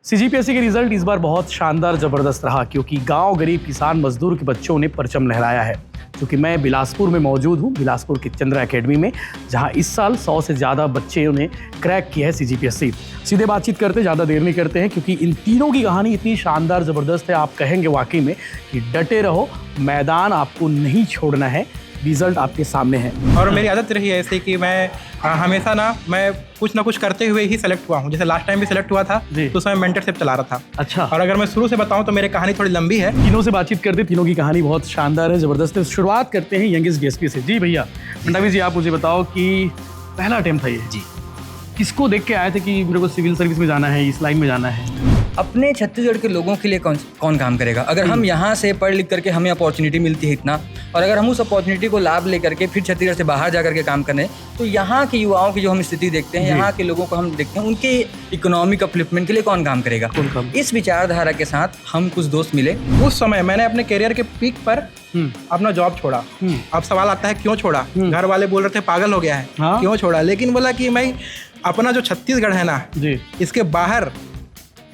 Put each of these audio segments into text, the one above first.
CGPSC के result इस बार बहुत शानदार जबरदस्त रहा क्योंकि गांव गरीब किसान मजदूर के बच्चों ने परचम लहराया है। क्योंकि मैं बिलासपुर में मौजूद हूं, बिलासपुर की चंद्रा एकेडमी में, जहां इस साल 100 से ज़्यादा बच्चों ने क्रैक किया है सीजीपीएससी। सीधे बातचीत करते, ज़्यादा देर नहीं करते हैं क्योंकि इन तीनों की कहानी इतनी शानदार ज़बरदस्त है, आप कहेंगे वाकई में कि डटे रहो, मैदान आपको नहीं छोड़ना है, रिजल्ट आपके सामने है। और मेरी आदत रही है ऐसे कि मैं हमेशा मैं कुछ ना कुछ करते हुए ही सेलेक्ट हुआ हूँ। जैसे लास्ट टाइम भी सेलेक्ट हुआ था तो उसमें मेंटरशिप चला रहा था। अच्छा। और अगर मैं शुरू से बताऊँ तो मेरी कहानी थोड़ी लंबी है। तीनों से बातचीत करते, तीनों की कहानी बहुत शानदार है, ज़बरदस्त है। शुरुआत करते हैं यंगेस्ट डीएसपी से। जी भैया मंडावी जी, आप मुझे बताओ कि पहला अटेम्प्ट था ये जी, किसको देख के आए थे कि मेरे को सिविल सर्विस में जाना है, इस लाइन में जाना है? अपने छत्तीसगढ़ के लोगों के लिए कौन काम करेगा? अगर हम यहाँ से पढ़ लिख करके हमें अपॉर्चुनिटी मिलती है इतना, और अगर हम उस अपॉर्चुनिटी को लाभ लेकर के फिर छत्तीसगढ़ से बाहर जा करके काम करें, तो यहाँ के युवाओं की जो हम स्थिति देखते हैं, यहाँ के लोगों को हम देखते हैं, उनके इकोनॉमिक अपलिफ्टमेंट के लिए कौन काम करेगा? इस विचारधारा के साथ हम कुछ दोस्त मिले। उस समय मैंने अपने करियर के पीक पर अपना जॉब छोड़ा। अब सवाल आता है क्यों छोड़ा? घर वाले बोल रहे थे पागल हो गया है, क्यों छोड़ा? लेकिन बोला कि मैं अपना जो छत्तीसगढ़ है ना जी, इसके बाहर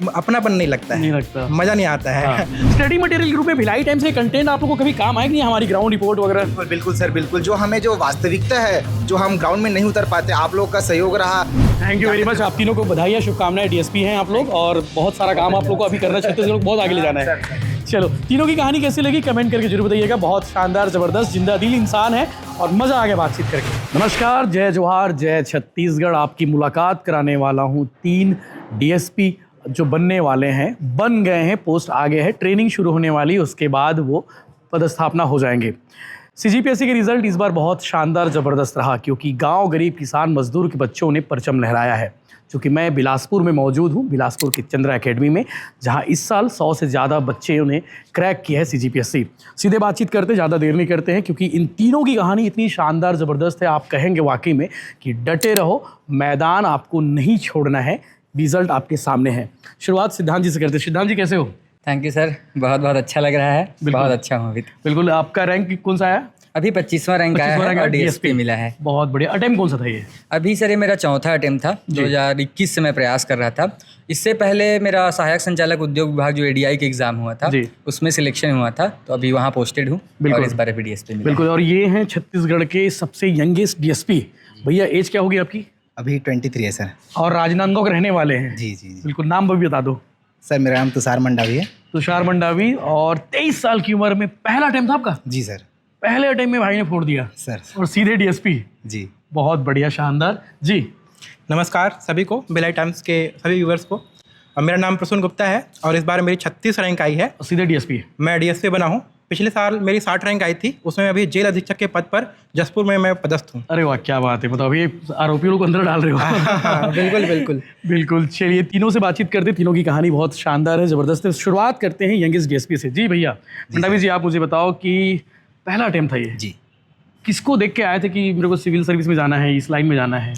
अपनापन नहीं लगता है, मजा नहीं आता है। स्टडी मटेरियल के रूप में भिलाई टाइम्स के कंटेंट आप लोगों को कभी काम आए कि नहीं? हमारी ग्राउंड रिपोर्ट वगैरह? बिल्कुल सर, बिल्कुल। जो हमें जो वास्तविकता है, जो हम ग्राउंड में नहीं उतर पाते, आप लोग का सहयोग रहा। Thank you very much. आप तीनों को बधाई, शुभकामनाएं। डीएसपी हैं आप लोग और बहुत सारा काम आप लोग को अभी करना है, छत्तीसगढ़ को बहुत आगे ले जाना है। चलो, तीनों की कहानी कैसी लगी कमेंट करके जरूर बताइएगा। बहुत शानदार, जबरदस्त, जिंदा दिल इंसान है और मजा आ गया बातचीत करके। नमस्कार, जय जोहार, जय छत्तीसगढ़। आपकी मुलाकात कराने वाला हूँ 3 डीएसपी जो बनने वाले हैं, बन गए हैं, पोस्ट आ गए हैं, ट्रेनिंग शुरू होने वाली, उसके बाद वो पदस्थापना हो जाएंगे। सीजीपीएससी के रिजल्ट इस बार बहुत शानदार ज़बरदस्त रहा क्योंकि गांव गरीब किसान मजदूर के बच्चों ने परचम लहराया है। क्योंकि मैं बिलासपुर में मौजूद हूँ, बिलासपुर की चंद्रा एकेडमी में, जहां इस साल 100 से ज़्यादा बच्चों ने क्रैक किया है सीजीपीएससी। सीधे बातचीत करते, ज़्यादा देर नहीं करते हैं क्योंकि इन तीनों की कहानी इतनी शानदार ज़बरदस्त है, आप कहेंगे वाकई में कि डटे रहो, मैदान आपको नहीं छोड़ना है, रिजल्ट आपके सामने है। शुरुआत सिद्धांत जी से करते हैं। सिद्धांत जी कैसे हो? थैंक यू सर, बहुत बहुत अच्छा लग रहा है, बहुत अच्छा हूँ अभी। बिल्कुल। आपका रैंक कौन सा आया? अभी 25वां रैंक आया है और डीएसपी मिला है। बहुत बढ़िया। अटेम्प्ट कौन सा था ये? अभी सर ये मेरा चौथा अटेम्प्ट था। 2021 से मैं प्रयास कर रहा था। इससे पहले मेरा सहायक संचालक उद्योग विभाग जो एडीआई का एग्जाम हुआ था, उसमें सिलेक्शन हुआ था, तो अभी वहाँ पोस्टेड हूँ और इस बार अभी डीएसपी मिला। बिल्कुल। और ये हैं छत्तीसगढ़ के सबसे यंगेस्ट डीएसपी। भैया एज क्या होगी आपकी? अभी 23 है सर। और राजनांदगांव के रहने वाले हैं? जी जी। बिल्कुल। नाम भी बता दो। सर मेरा नाम तुषार मंडावी है। तुषार मंडावी। और 23 साल की उम्र में पहला अटेम्प्ट था आपका? जी सर। पहले अटेम्प्ट में भाई ने फोड़ दिया सर और सीधे डीएसपी। जी, बहुत बढ़िया, शानदार जी। नमस्कार सभी को, भिलाई टाइम्स के सभी व्यूवर्स को। और मेरा नाम प्रसून गुप्ता है और इस बार मेरी 36 रैंक आई है। सीधे डीएसपी? मैं डीएसपी बना हूँ। पिछले साल मेरी 60 रैंक आई थी, उसमें अभी जेल अधीक्षक के पद पर जसपुर में मैं पदस्थ हूँ। अरे वाह, क्या बात है। मतलब अभी आरोपियों को अंदर डाल रहे हो। बिल्कुल बिल्कुल बिल्कुल। चलिए, तीनों से बातचीत करते, तीनों की कहानी बहुत शानदार है, ज़बरदस्त है। शुरुआत करते हैं यंगेस्ट डीएसपी से। जी भैया मंडावी जी, आप मुझे बताओ कि पहला अटेम्प्ट था ये जी, किसको देख के आए थे कि मेरे को सिविल सर्विस में जाना है, इस लाइन में जाना है?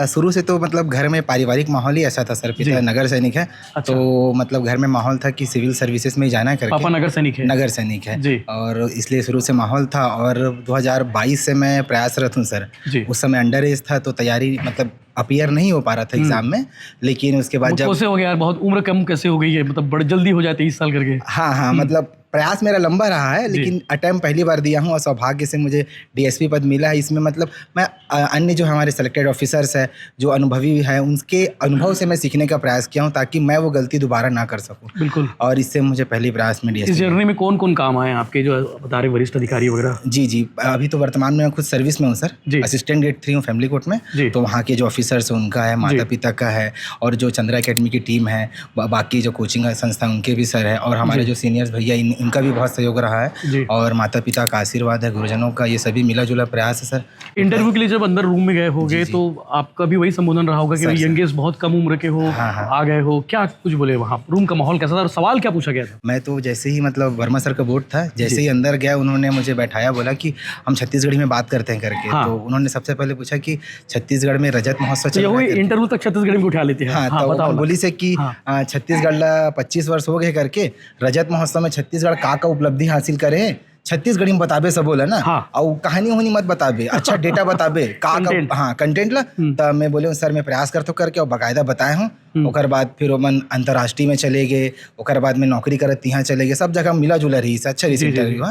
शुरू से तो मतलब घर में पारिवारिक माहौल ही ऐसा था सर। पिता नगर सैनिक है। अच्छा। तो मतलब घर में माहौल था कि सिविल सर्विसेज में जाना करके। पापा नगर सैनिक है? नगर सैनिक है जी। और इसलिए शुरू से माहौल था। और 2022 से मैं प्रयासरत हूँ सर। उस समय अंडर एज था तो तैयारी मतलब अपीयर नहीं हो पा रहा था एग्जाम में। लेकिन उसके बाद जब कैसे हो गया यार, बहुत उम्र कम कैसे हो गई है, मतलब बड़ी जल्दी हो जाए 23 साल करके? हाँ, मतलब प्रयास मेरा लंबा रहा है, लेकिन अटेम्प्ट पहली बार दिया हूँ और सौभाग्य से मुझे डीएसपी पद मिला है। इसमें मतलब मैं अन्य जो हमारे सेलेक्टेड ऑफिसर्स हैं, जो अनुभवी हैं, उनके अनुभव से मैं सीखने का प्रयास किया हूँ ताकि मैं वो गलती दोबारा ना कर सकूँ। बिल्कुल। और इससे मुझे पहली प्रयास में डीएसपी। इस जर्नी में कौन कौन काम आए आपके, जो बता रहे वरिष्ठ अधिकारी वगैरह? जी, अभी तो वर्तमान में मैं खुद सर्विस में हूँ सर। असिस्टेंट ग्रेड 3 हूँ फैमिली कोर्ट में। तो वहाँ के जो ऑफिसर्स हैं उनका है, माता पिता का है, और जो चंद्रा एकेडमी की टीम है, बाकी जो कोचिंग संस्था उनके भी सर है, और हमारे जो सीनियर्स भैया इनका भी बहुत सहयोग रहा है, और माता पिता का आशीर्वाद है, गुरुजनों का, ये सभी मिला जुला प्रयास है सर। इंटरव्यू के लिए जब अंदर रूम में गए होगे तो आपका भी वही संबोधन रहा होगा कि यंगेस्ट बहुत कम उम्र के हो, आ गए हो, क्या कुछ बोले? वहाँ रूम का माहौल कैसा था और सवाल क्या पूछा गया था? मैं तो जैसे ही मतलब वर्मा सर का बोर्ड था, जैसे ही अंदर गया उन्होंने मुझे बैठाया, बोला कि हम छत्तीसगढ़ी में बात करते हैं करके। तो उन्होंने सबसे पहले पूछा कि छत्तीसगढ़ में रजत महोत्सव चल रहा है। इंटरव्यू तक छत्तीसगढ़ी में उठा लेते हैं? हाँ, तो बोली से कि छत्तीसगढ़ 25 वर्ष हो गए करके, रजत महोत्सव में छत्तीसगढ़ का उपलब्धि हासिल करे, छत्तीसगढ़ी में बताबे सब बोला ना। और कहानी होनी मत बताबे, अच्छा डेटा बताबे का कंटेंट ला। तब मैं बोले सर मैं प्रयास करता हूँ करके और बाकायदा बताए हूँ ओकर बाद फिर ओमन अंतर्राष्ट्रीय में चले गए, ओकर बाद में नौकरी करत यहाँ चले गए, सब जगह मिला जुला रही से अच्छा रही इंटरव्यू।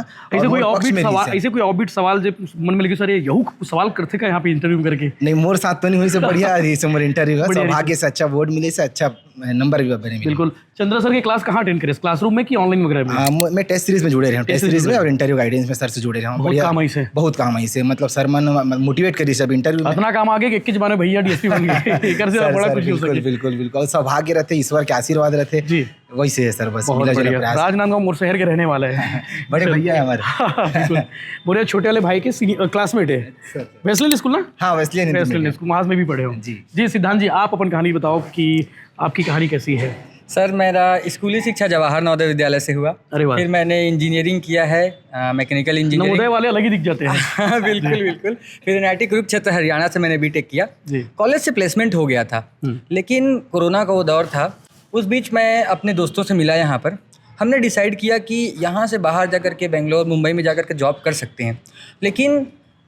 ऐसे कोई ऑबिट सवाल जो मन में लगे सर ये यहू सवाल करते का यहाँ पे इंटरव्यू में करके? नहीं, मोर साथ तो नहीं हुई से बढ़िया रही से मोर इंटरव्यू सौभाग्य से अच्छा बोर्ड मिले से अच्छा नंबर भी बने। बिल्कुल। चंद्रा सर के क्लास कहाँ अटेंड करे, क्लासरूम में कि ऑनलाइन वगैरह में? मैं टेस्ट सीरीज में जुड़े रहा हूँ, टेस्ट सीरीज में और इंटरव्यू गाइडेंस में सर से जुड़े रहा हूँ। बहुत काम आई से, बहुत काम आई से, मतलब सर मन मोटिवेट करी सब इंटरव्यू इतना काम आगे कि 21 जमाने भैया डीएसपी बन गए। एक से बड़ा कुछ हो सके। बिल्कुल बिल्कुल सौभाग्य रहते, ईश्वर के आशीर्वाद रहते जी, वैसे है सर। बस राजनांदगांव मोर शहर के रहने वाले हैं, बड़े भैया है हमारे। मेरे छोटे वाले भाई के क्लासमेट है, वेस्लिन स्कूल ना? हाँ, वेस्लिन स्कूल, वहाँ में भी पढ़े हो जी। सिद्धांत जी, आप अपन कहानी बताओ कि आपकी कहानी कैसी है? सर, मेरा स्कूली शिक्षा जवाहर नवोदय विद्यालय से हुआ। अरे वाह। फिर मैंने इंजीनियरिंग किया है, मैकेनिकल इंजीनियरिंग। नवोदय वाले अलग ही दिख जाते हैं। बिल्कुल बिल्कुल। फिर एनआईटी कुरुक्षेत्र हरियाणा से मैंने बीटेक किया। कॉलेज से प्लेसमेंट हो गया था, लेकिन कोरोना का वो दौर था। उस बीच मैं अपने दोस्तों से मिला यहाँ पर, हमने डिसाइड किया कि यहाँ से बाहर जाकर के बेंगलोर मुंबई में जाकर के जॉब कर सकते हैं, लेकिन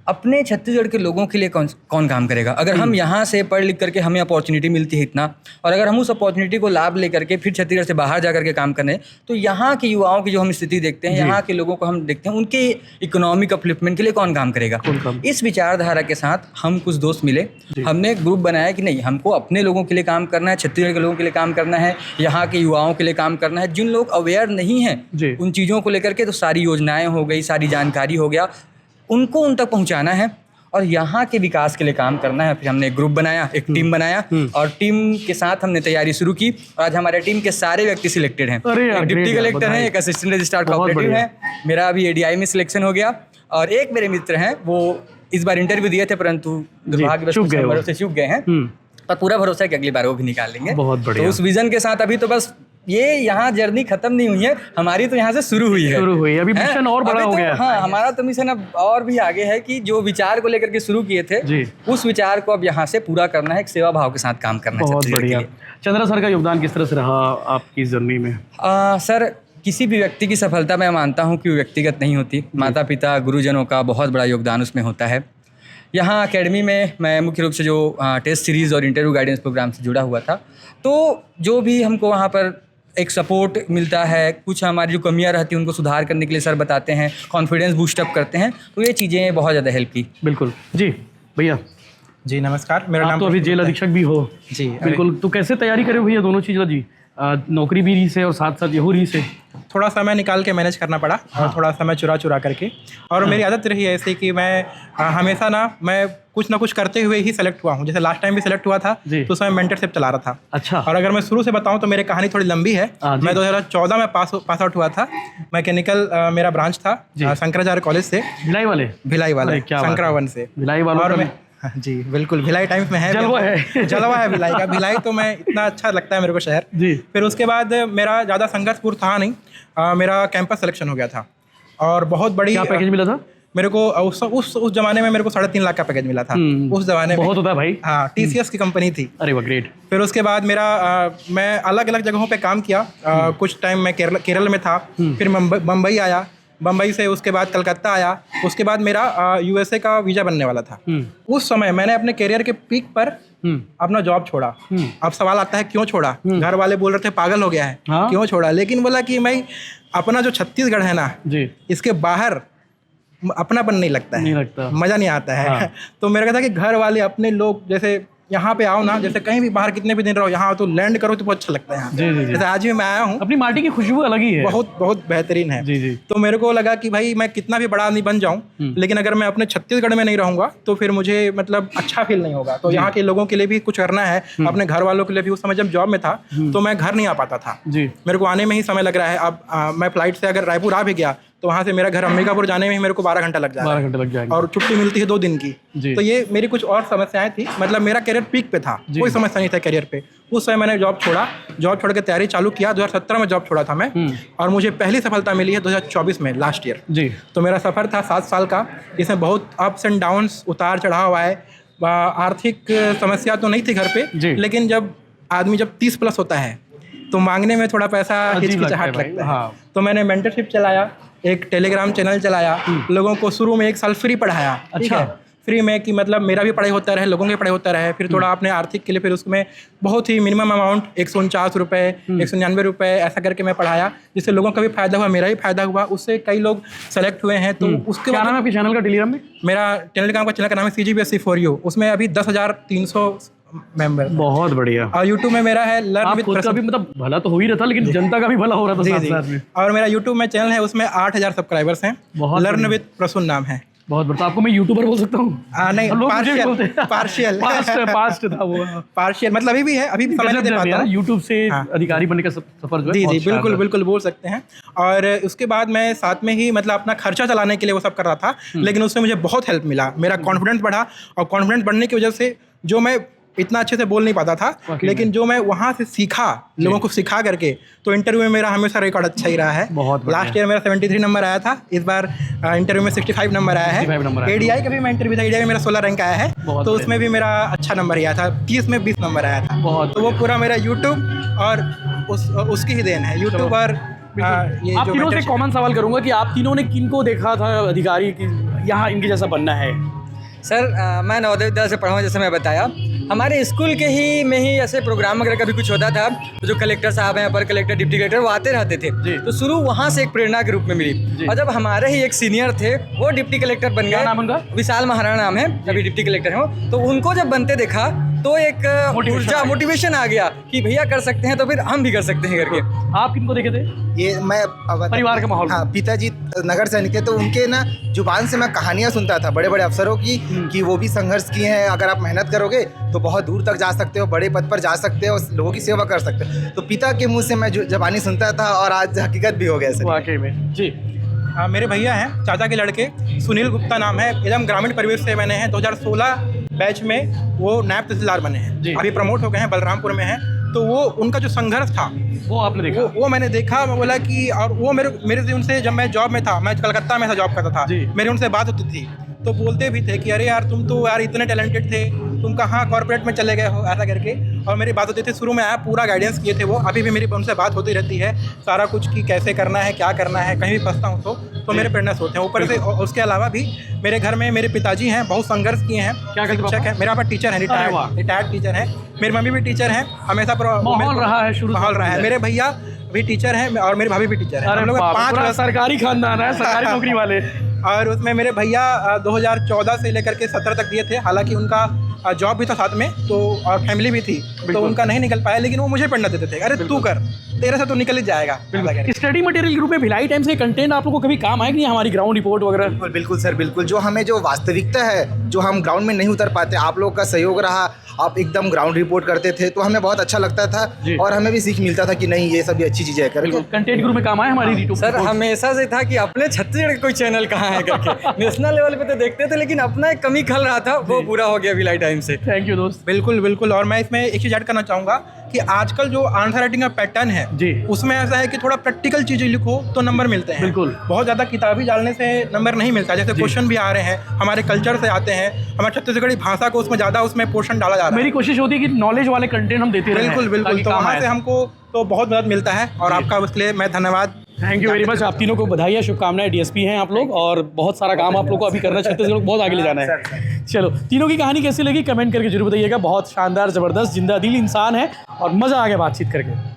अपने छत्तीसगढ़ के लोगों के लिए कौन काम करेगा? अगर हम यहाँ से पढ़ लिख करके हमें अपॉर्चुनिटी मिलती है इतना, और अगर हम उस अपॉर्चुनिटी को लाभ लेकर के फिर छत्तीसगढ़ से बाहर जाकर के काम करें, तो यहाँ के युवाओं की जो हम स्थिति देखते हैं, यहाँ के लोगों को हम देखते हैं, उनके इकोनॉमिक अपलिफ्टमेंट के लिए कौन काम करेगा? इस विचारधारा के साथ हम कुछ दोस्त मिले, हमने एक ग्रुप बनाया कि नहीं, हमको अपने लोगों के लिए काम करना है, छत्तीसगढ़ के लोगों के लिए काम करना है, यहाँ के युवाओं के लिए काम करना है। जिन लोग अवेयर नहीं हैं उन चीज़ों को लेकर के, तो सारी योजनाएं हो गई, सारी जानकारी हो गया, उनको उन तक पहुंचाना है और यहाँ के विकास के लिए काम करना है। फिर हमने एक ग्रुप बनाया, एक टीम बनाया, और टीम के साथ हमने तैयारी शुरू की, और आज हमारे टीम के सारे व्यक्ति सिलेक्टेड हैं। एक डिप्टी कलेक्टर हैं, एक असिस्टेंट रजिस्ट्रार कोऑपरेटिव है, मेरा अभी एडीआई में सिलेक्शन हो गया, और एक मेरे मित्र हैं, वो इस बार इंटरव्यू दिए थे परंतु दुर्भाग्यवश से चूक गए हैं, पर पूरा भरोसा है कि अगली बार वो भी निकाल लेंगे। बहुत बढ़िया। तो उस विजन के साथ अभी तो बस ये यहाँ जर्नी खत्म नहीं हुई है हमारी, तो यहाँ से शुरू हुई है। अभी मिशन और बड़ा हो गया। हाँ, हमारा तो मिशन अब और भी आगे है कि जो विचार को लेकर के शुरू किए थे उस विचार को अब यहाँ से पूरा करना है, एक सेवा भाव के साथ काम करना है। बहुत बढ़िया। चंद्रा सर का योगदान किस तरह से रहा आपकी जर्नी में? सर, किसी भी व्यक्ति की सफलता मैं मानता हूँ कि वो व्यक्तिगत नहीं होती, माता पिता गुरुजनों का बहुत बड़ा योगदान उसमें होता है। यहाँ एकेडमी में मैं मुख्य रूप से जो टेस्ट सीरीज़ और इंटरव्यू गाइडेंस प्रोग्राम से जुड़ा हुआ था, तो जो भी हमको वहाँ पर एक सपोर्ट मिलता है, कुछ हमारी जो कमियां रहती हैं उनको सुधार करने के लिए सर बताते हैं, कॉन्फिडेंस बूस्टअप करते हैं, तो ये चीज़ें बहुत ज़्यादा हेल्प की। बिल्कुल जी। भैया जी नमस्कार, मेरा नाम तो अभी जेल अधीक्षक भी हो जी? बिल्कुल। तो कैसे तैयारी करे भैया दोनों चीज़ें जी, नौकरी भी रही से और साथ साथ यहू रही से? थोड़ा समय निकाल के मैनेज करना पड़ा, और थोड़ा समय चुरा करके, और मेरी आदत रही है ऐसे कि मैं हमेशा मैं कुछ ना कुछ करते हुए ही सेलेक्ट हुआ हूँ। जैसे लास्ट टाइम भी सेलेक्ट हुआ था तो उस समय मेंटरशिप चला रहा था। अच्छा। और अगर मैं शुरू से बताऊँ तो मेरी कहानी थोड़ी लंबी है। मैं 2014 में पास आउट हुआ था। मैकेनिकल मेरा ब्रांच था शंकराचार्य कॉलेज से, भिलाई वाले शंकरावन से, भिलाई वाले। जी बिल्कुल, भिलाई टाइम्स में है, जलवा है भिलाई का। भिलाई तो मैं इतना अच्छा लगता है मेरे को शहर जी। फिर उसके बाद मेरा ज़्यादा संघर्षपूर्ण था नहीं, मेरा कैंपस सिलेक्शन हो गया था, और बहुत बड़ी क्या पैकेज मिला था मेरे को? उस जमाने में मेरे को 3.5 लाख का पैकेज मिला था। उस जमाने में बहुत होता है भाई। हाँ, TCS की कंपनी थी। अरे वाह, ग्रेट। फिर उसके बाद मेरा मैं अलग अलग जगहों पे काम किया। कुछ टाइम मैं केरल में था, फिर मुंबई आया, मुंबई से उसके बाद कलकत्ता आया, उसके बाद मेरा USA का वीज़ा बनने वाला था। उस समय मैंने अपने करियर के पीक पर अपना जॉब छोड़ा। अब सवाल आता है क्यों छोड़ा? घर वाले बोल रहे थे पागल हो गया है, क्यों छोड़ा? लेकिन बोला कि मैं अपना जो छत्तीसगढ़ है ना जी, इसके बाहर अपनापन नहीं लगता है, मज़ा नहीं आता है। तो मेरा कहता है कि घर वाले अपने लोग, जैसे यहाँ पे आओ ना, जैसे कहीं भी बाहर कितने भी दिन रहो, यहाँ तो लैंड करो तो बहुत अच्छा लगता है यहाँ। जी। जैसे आज भी मैं आया हूँ, अपनी माटी की खुशबू अलग ही है, बहुत बेहतरीन है। जी। तो मेरे को लगा कि भाई मैं कितना भी बड़ा आदमी बन जाऊँ, लेकिन अगर मैं अपने छत्तीसगढ़ में नहीं रहूँगा तो फिर मुझे मतलब अच्छा फील नहीं होगा। तो यहाँ के लोगों के लिए भी कुछ करना है, अपने घर वालों के लिए भी। उस समय जब जॉब में था तो मैं घर नहीं आ पाता था जी, मेरे को आने में ही समय लग रहा है। अब मैं फ्लाइट से अगर रायपुर आ भी गया तो वहाँ से मेरा घर अंबिकापुर जाने में ही मेरे को 12 घंटा लग जाएगा, और छुट्टी मिलती है 2 दिन की। तो ये मेरी कुछ और समस्याएं थी। मतलब मेरा करियर पीक पे था, कोई समस्या नहीं था करियर पे। उस समय मैंने जॉब छोड़ के तैयारी चालू किया। 2017 में जॉब छोड़ा था मैं, और मुझे पहली सफलता मिली है 2024 में, लास्ट ईयर जी। तो मेरा सफ़र था 7 साल का, इसमें बहुत अप्स एंड डाउन्स, उतार चढ़ाव आए। आर्थिक समस्या तो नहीं थी घर पे, लेकिन जब आदमी 30+ होता है तो मांगने में थोड़ा पैसा हिचकिचाहट लगता है। तो मैंने मेंटरशिप चलाया, एक टेलीग्राम चैनल चलाया, लोगों को शुरू में 1 साल फ्री पढ़ाया। अच्छा। फ्री में कि मतलब मेरा भी पढ़ाई होता रहे, लोगों की पढ़ाई होता रहे, फिर थोड़ा अपने आर्थिक के लिए फिर उसमें बहुत ही मिनिमम अमाउंट 149 रुपये 199 रुपये ऐसा करके मैं पढ़ाया, जिससे लोगों का भी फायदा हुआ, मेरा भी फायदा हुआ, उससे कई लोग सेलेक्ट हुए हैं। तो उसके क्या नाम है आपके चैनल का टेलीग्राम में? मेरा टेलीग्राम का चैनल का नाम है CGBSC for you, उसमें अभी 10,300 मेंबर। बहुत बढ़िया। और यूट्यूब में मेरा है लर्न विद खुद का भी मतलब भला तो हो ही रहा था, लेकिन जनता का भी भला हो रहा था साथ में। और मेरा यूट्यूब में चैनल है, उसमें 8,000 सब्सक्राइबर्स हैं। लर्न विद प्रसून नाम है। बहुत बढ़िया। आपको मैं यूट्यूबर बोल सकता हूँ? नहीं, पार्शियल था वो। पार्शियल मतलब अभी भी है, अभी भी समय नहीं दे पाता हूँ। यूट्यूब से अधिकारी बनने का सफर जो है, जी बिल्कुल बिल्कुल बोल सकते हैं। और उसके बाद मैं साथ में ही मतलब अपना खर्चा चलाने के लिए वो सब कर रहा था, लेकिन उसमें मुझे बहुत हेल्प मिला, मेरा कॉन्फिडेंस बढ़ा। और कॉन्फिडेंस बढ़ने की वजह से जो मैं इतना अच्छे से बोल नहीं पाता था, लेकिन जो मैं वहाँ से सीखा, लोगों को सिखा करके, तो इंटरव्यू में मेरा हमेशा रिकॉर्ड अच्छा ही रहा है। लास्ट ईयर मेरा 73 नंबर आया था, इस बार इंटरव्यू में 65 नंबर आया है। ADI का भी मैं इंटरव्यू था, ADI में मेरा 16 रैंक आया है, तो उसमें भी मेरा अच्छा नंबर आया था। 30 में 20 नंबर आया था। तो वो पूरा मेरा यूट्यूब और उसकी ही देन है, यूट्यूब और ये आप तीनों से कॉमन सवाल करूंगा कि आप तीनों ने किनको देखा था अधिकारी की यहाँ इनके जैसा बनना है? सर मैं नवोदय विद्यालय से पढ़ा हूँ, जैसे मैं बताया। हमारे स्कूल के ही में ही ऐसे प्रोग्राम वगैरह कभी कुछ होता था, तो जो कलेक्टर साहब हैं, अपर कलेक्टर, डिप्टी कलेक्टर, वो आते रहते थे। तो शुरू वहाँ से एक प्रेरणा के रूप में मिली। और जब हमारे ही एक सीनियर थे, वो डिप्टी कलेक्टर बन गए। नाम उनका? विशाल महाराणा नाम है, अभी डिप्टी कलेक्टर हैं वो। तो उनको जब बनते देखा तो एक ऊर्जा, मोटिवेशन आ गया कि भैया कर सकते हैं, तो फिर हम भी कर सकते हैं करके। आप किनको देखे थे? ये मैं परिवार का माहौल। हाँ, पिताजी नगर सैनिक थे, तो उनके ना जुबान से मैं कहानियाँ सुनता था बड़े बड़े अफसरों की, कि वो भी संघर्ष किए हैं, अगर आप मेहनत करोगे तो बहुत दूर तक जा सकते हो, बड़े पद पर जा सकते हो, लोगों की सेवा कर सकते हो। तो पिता के मुंह से मैं जबानी सुनता था, और आज हकीकत भी हो गया सर। वाकई में जी। मेरे भैया हैं, चाचा के लड़के, सुनील गुप्ता नाम है, एकदम ग्रामीण परिवेश से मैंने हैं। 2016 बैच में वो नायब तहसीलदार बने हैं, अभी प्रमोट हो गए हैं, बलरामपुर में हैं। तो वो उनका जो संघर्ष था वो आपने देखा? वो मैंने देखा। मैं बोला कि, और वो मेरे से उनसे, जब मैं जॉब में था, मैं कलकत्ता में था, जॉब करता था, मेरी उनसे बात होती थी, तो बोलते भी थे कि अरे यार तुम तो यार इतने टैलेंटेड थे, तुम कहाँ कॉर्पोरेट में चले गए हो, ऐसा करके। और मेरी बात होती थी, शुरू में आया पूरा गाइडेंस किए थे वो, अभी भी मेरी उनसे बात होती रहती है सारा कुछ, कि कैसे करना है, क्या करना है, कहीं भी फंसता हूँ तो मेरे प्रेरणा होते हैं। ऊपर से उसके अलावा भी मेरे घर में मेरे पिताजी हैं, बहुत संघर्ष किए हैं, क्या शिक्षक है, मेरा पापा टीचर है, रिटायर्ड टीचर है, मेरी मम्मी भी टीचर है, हमेशा माहौल रहा है, शुरू माहौल रहा है। मेरे भैया भी टीचर हैं और मेरी भाभी भी टीचर है। हम लोग 5 सरकारी खानदान है, सरकारी नौकरी वाले। और उसमें मेरे भैया 2014 से लेकर के 17 तक दिए थे, हालांकि उनका जॉब भी था साथ में, तो और फैमिली भी थी, तो उनका नहीं निकल पाया, लेकिन वो मुझे प्रेरणा देते थे, अरे तू कर, तेरे से तो निकल ही जाएगा। स्टडी मटेरियल के रूप में भिलाई टाइम्स के कंटेंट आप लोगों को कभी काम आए कि नहीं, हमारी ग्राउंड रिपोर्ट वगैरह? बिल्कुल सर, बिल्कुल। जो हमें जो वास्तविकता है, जो हम ग्राउंड में नहीं उतर पाते, आप लोग का सहयोग रहा, आप एकदम ग्राउंड रिपोर्ट करते थे, तो हमें बहुत अच्छा लगता था, और हमें भी सीख मिलता था कि नहीं, ये सब भी अच्छी चीज़ें करके। कंटेंट के रूप में काम आए हमारी रिपोर्ट? सर हमेशा से था कि अपने छत्तीसगढ़ का कोई चैनल कहाँ है करके। नेशनल लेवल पे तो देखते थे, लेकिन अपना एक कमी खल रहा था, वो पूरा हो गया भिलाई टाइम से। थैंक यू दोस्त। बिल्कुल बिल्कुल। और मैं इसमें एक चीज़ ऐड करना चाहूँगा कि आजकल जो आंसर राइटिंग का पैटर्न है जी, उसमें ऐसा है कि थोड़ा प्रैक्टिकल चीज़ें लिखो तो नंबर मिलते हैं। बिल्कुल। बहुत ज़्यादा किताबी डालने से नंबर नहीं मिलता। जैसे क्वेश्चन भी आ रहे हैं, हमारे कल्चर से आते हैं, हमारे छत्तीसगढ़ी भाषा को उसमें ज़्यादा उसमें पोर्शन डाला जा रहा है। मेरी कोशिश होती है कि नॉलेज वाले कंटेंट हम देते रहें। बिल्कुल बिल्कुल। तो वहाँ से हमको तो बहुत मदद मिलता है, और आपका उसके लिए मैं धन्यवाद। Thank you very much. आप तीनों को बधाई है, शुभकामनाएं। DSP हैं आप लोग, और बहुत सारा काम आप लोग को अभी करना है, छत्तीसगढ़ को बहुत आगे ले जाना है। चलो, तीनों की कहानी कैसी लगी कमेंट करके जरूर बताइएगा। बहुत शानदार, ज़बरदस्त, जिंदा दिल इंसान है, और मज़ा आ गया बातचीत करके।